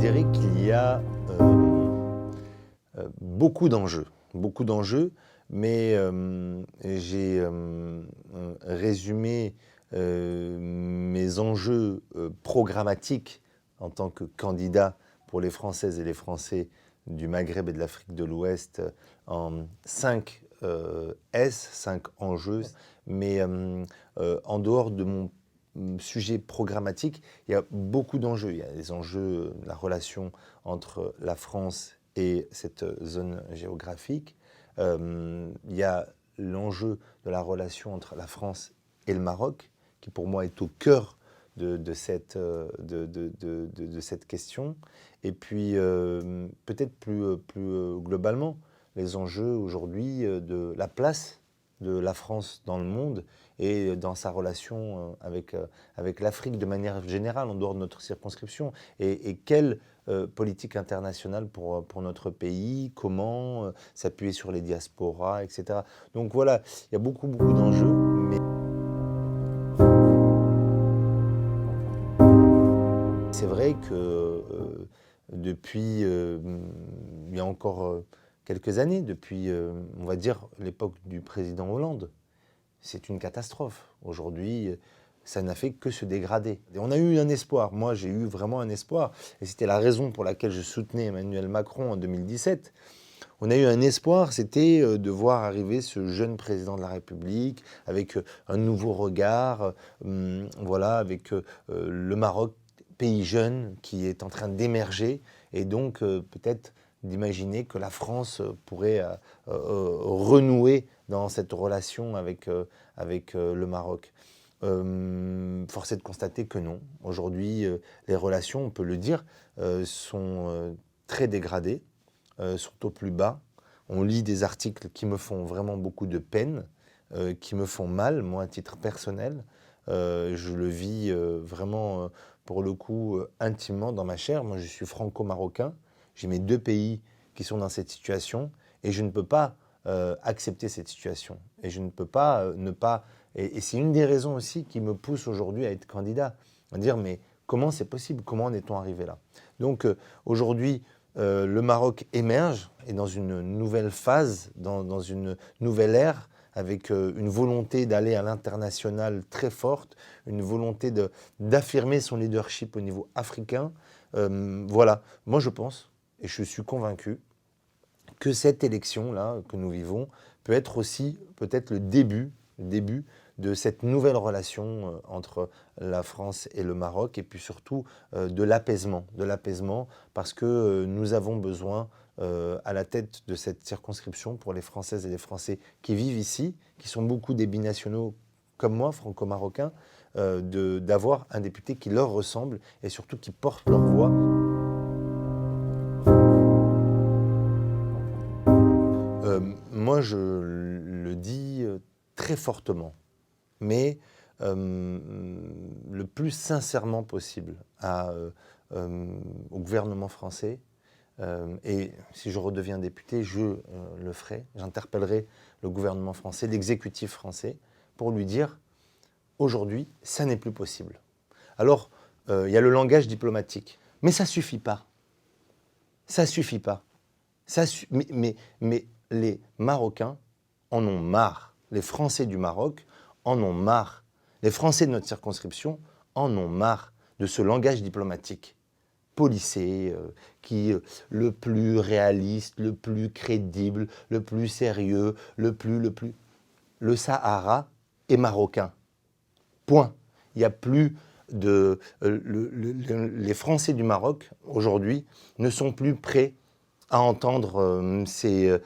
dirais qu'il y a beaucoup d'enjeux, mais j'ai résumé mes enjeux programmatiques en tant que candidat pour les Françaises et les Français du Maghreb et de l'Afrique de l'Ouest en 5 5 enjeux, mais en dehors de mon sujet programmatique, il y a beaucoup d'enjeux. Il y a les enjeux de la relation entre la France et cette zone géographique. Il y a l'enjeu de la relation entre la France et le Maroc, qui pour moi est au cœur de cette question. Et puis peut-être plus globalement, les enjeux aujourd'hui de la place de la France dans le monde et dans sa relation avec l'Afrique de manière générale, en dehors de notre circonscription. Et quelle politique internationale pour notre pays, comment s'appuyer sur les diasporas, etc. Donc voilà, il y a beaucoup d'enjeux. Mais c'est vrai que depuis, il y a encore quelques années, depuis, on va dire, l'époque du président Hollande, c'est une catastrophe. Aujourd'hui, ça n'a fait que se dégrader. Et on a eu un espoir. Moi, j'ai eu vraiment un espoir. Et c'était la raison pour laquelle je soutenais Emmanuel Macron en 2017. On a eu un espoir, c'était de voir arriver ce jeune président de la République avec un nouveau regard, voilà, avec le Maroc, pays jeune qui est en train d'émerger, et donc peut-être d'imaginer que la France pourrait renouer dans cette relation avec le Maroc. Force est de constater que non. Aujourd'hui, les relations, on peut le dire, sont très dégradées, sont au plus bas. On lit des articles qui me font vraiment beaucoup de peine, qui me font mal, moi, à titre personnel. Je le vis vraiment, pour le coup, intimement dans ma chair. Moi, je suis franco-marocain. J'ai mes deux pays qui sont dans cette situation et je ne peux pas accepter cette situation. Et je ne peux pas ne pas... Et c'est une des raisons aussi qui me pousse aujourd'hui à être candidat. À dire, mais comment c'est possible? Comment en est-on arrivé là? Donc aujourd'hui, le Maroc émerge, est dans une nouvelle phase, dans une nouvelle ère, avec une volonté d'aller à l'international très forte, une volonté d'affirmer son leadership au niveau africain. Voilà, moi je pense, et je suis convaincu, que cette élection-là que nous vivons peut être aussi peut-être le début de cette nouvelle relation entre la France et le Maroc, et puis surtout de l'apaisement, parce que nous avons besoin à la tête de cette circonscription, pour les Françaises et les Français qui vivent ici, qui sont beaucoup des binationaux comme moi, franco-marocains, d'avoir un député qui leur ressemble et surtout qui porte leur voix. Moi, je le dis très fortement, mais le plus sincèrement possible au gouvernement français. Et si je redeviens député, je le ferai. J'interpellerai le gouvernement français, l'exécutif français, pour lui dire, aujourd'hui, ça n'est plus possible. Alors, il y a le langage diplomatique, mais ça ne suffit pas. Ça ne suffit pas. Mais les Marocains en ont marre. Les Français du Maroc en ont marre. Les Français de notre circonscription en ont marre de ce langage diplomatique policé, le plus réaliste, le plus crédible, le plus sérieux, Le Sahara est marocain. Point. Il n'y a plus de... les Français du Maroc, aujourd'hui, ne sont plus prêts à entendre ces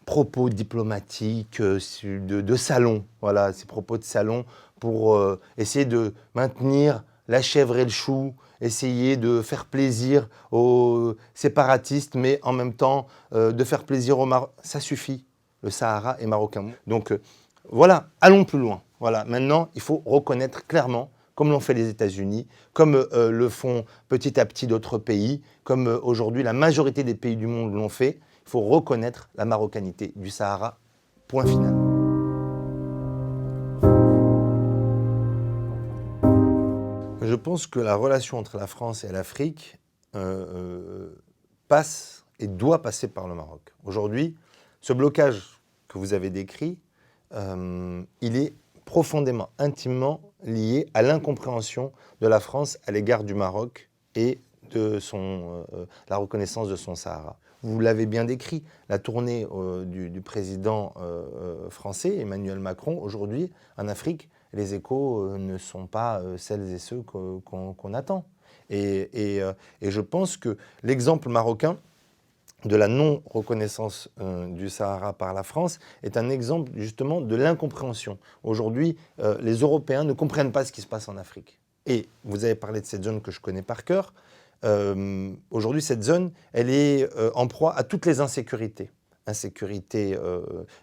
propos diplomatiques de salon, voilà, ces propos de salon pour essayer de maintenir la chèvre et le chou, essayer de faire plaisir aux séparatistes, mais en même temps de faire plaisir aux Marocains. Ça suffit, le Sahara est marocain. Donc voilà, allons plus loin. Voilà, maintenant, il faut reconnaître clairement, comme l'ont fait les États-Unis, comme le font petit à petit d'autres pays, comme aujourd'hui la majorité des pays du monde l'ont fait. Il faut reconnaître la marocanité du Sahara, point final. Je pense que la relation entre la France et l'Afrique passe et doit passer par le Maroc. Aujourd'hui, ce blocage que vous avez décrit, il est profondément, intimement lié à l'incompréhension de la France à l'égard du Maroc et de la reconnaissance de son Sahara. Vous l'avez bien décrit, la tournée du président français, Emmanuel Macron, aujourd'hui, en Afrique, les échos ne sont pas celles et ceux qu'on attend. Et je pense que l'exemple marocain de la non-reconnaissance du Sahara par la France est un exemple justement de l'incompréhension. Aujourd'hui, les Européens ne comprennent pas ce qui se passe en Afrique. Et vous avez parlé de cette zone que je connais par cœur. Aujourd'hui, cette zone, elle est en proie à toutes les insécurités. Insécurité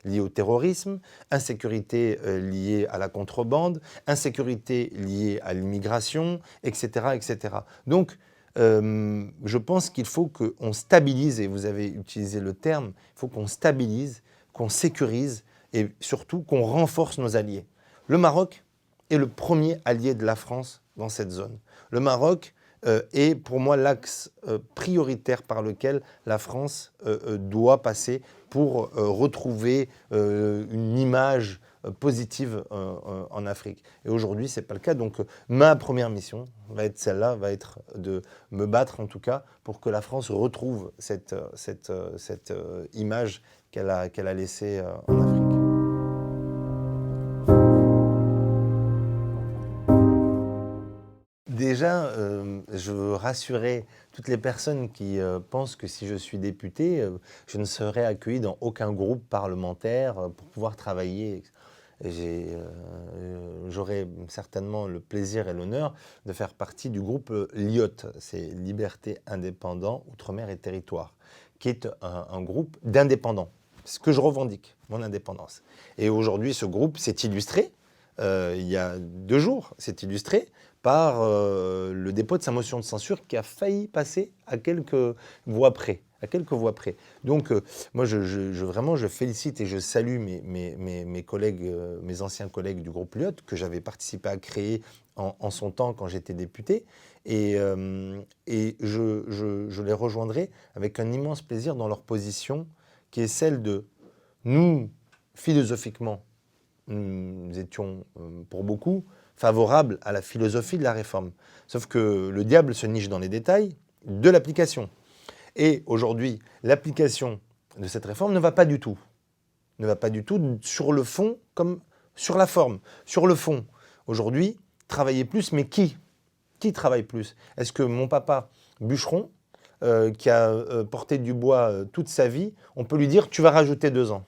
liée au terrorisme, insécurité liée à la contrebande, insécurité liée à l'immigration, etc., etc. Donc, je pense qu'il faut qu'on stabilise, et vous avez utilisé le terme, il faut qu'on stabilise, qu'on sécurise et surtout qu'on renforce nos alliés. Le Maroc est le premier allié de la France dans cette zone. Le Maroc est pour moi l'axe prioritaire par lequel la France doit passer pour retrouver une image positive en Afrique. Et aujourd'hui, ce n'est pas le cas. Donc, ma première mission va être celle-là, va être de me battre en tout cas pour que la France retrouve cette image qu'elle a laissée en Afrique. Déjà, je veux rassurer toutes les personnes qui pensent que si je suis député, je ne serai accueilli dans aucun groupe parlementaire pour pouvoir travailler. J'aurai certainement le plaisir et l'honneur de faire partie du groupe LIOT, c'est Liberté, Indépendants, Outre-mer et Territoire, qui est un groupe d'indépendants. C'est ce que je revendique, mon indépendance. Et aujourd'hui, ce groupe s'est illustré, il y a 2 jours, s'est illustré par le dépôt de sa motion de censure qui a failli passer à quelques voix près. Donc, moi, vraiment, je félicite et je salue mes collègues, mes anciens collègues du groupe LIOT, que j'avais participé à créer en son temps quand j'étais député. Et je les rejoindrai avec un immense plaisir dans leur position, qui est celle de nous, philosophiquement, nous étions pour beaucoup favorables à la philosophie de la réforme. Sauf que le diable se niche dans les détails de l'application. Et aujourd'hui, l'application de cette réforme ne va pas du tout. Ne va pas du tout sur le fond comme sur la forme. Sur le fond, aujourd'hui, travailler plus, mais qui travaille plus? Est-ce que mon papa bûcheron, qui a porté du bois toute sa vie, on peut lui dire « tu vas rajouter 2 ans ».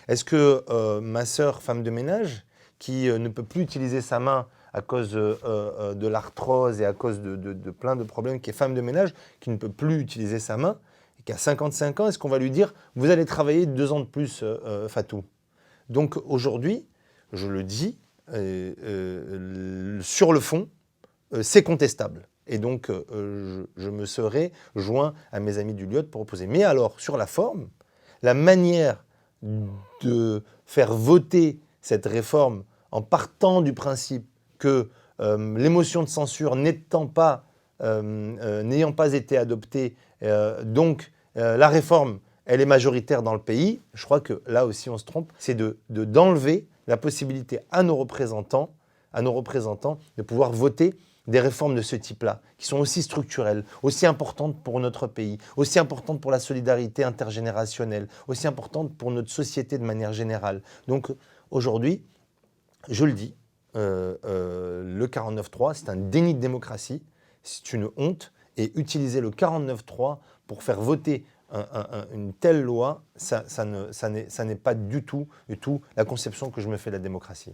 Est-ce que ma sœur, femme de ménage, qui ne peut plus utiliser sa main à cause de l'arthrose et à cause de plein de problèmes, qui est femme de ménage, qui ne peut plus utiliser sa main, et qui a 55 ans, est-ce qu'on va lui dire « vous allez travailler 2 ans de plus, Fatou ». Donc aujourd'hui, je le dis, sur le fond, c'est contestable. Et donc, je me serai joint à mes amis du LIOT pour opposer. Mais alors, sur la forme, la manière de faire voter cette réforme en partant du principe que les motions de censure n'ayant pas été adoptées, donc la réforme, elle est majoritaire dans le pays, je crois que là aussi on se trompe, c'est d'enlever la possibilité à nos représentants de pouvoir voter des réformes de ce type-là, qui sont aussi structurelles, aussi importantes pour notre pays, aussi importantes pour la solidarité intergénérationnelle, aussi importantes pour notre société de manière générale. Donc aujourd'hui, je le dis, le 49.3, c'est un déni de démocratie, c'est une honte, et utiliser le 49.3 pour faire voter une telle loi, ça n'est pas du tout la conception que je me fais de la démocratie.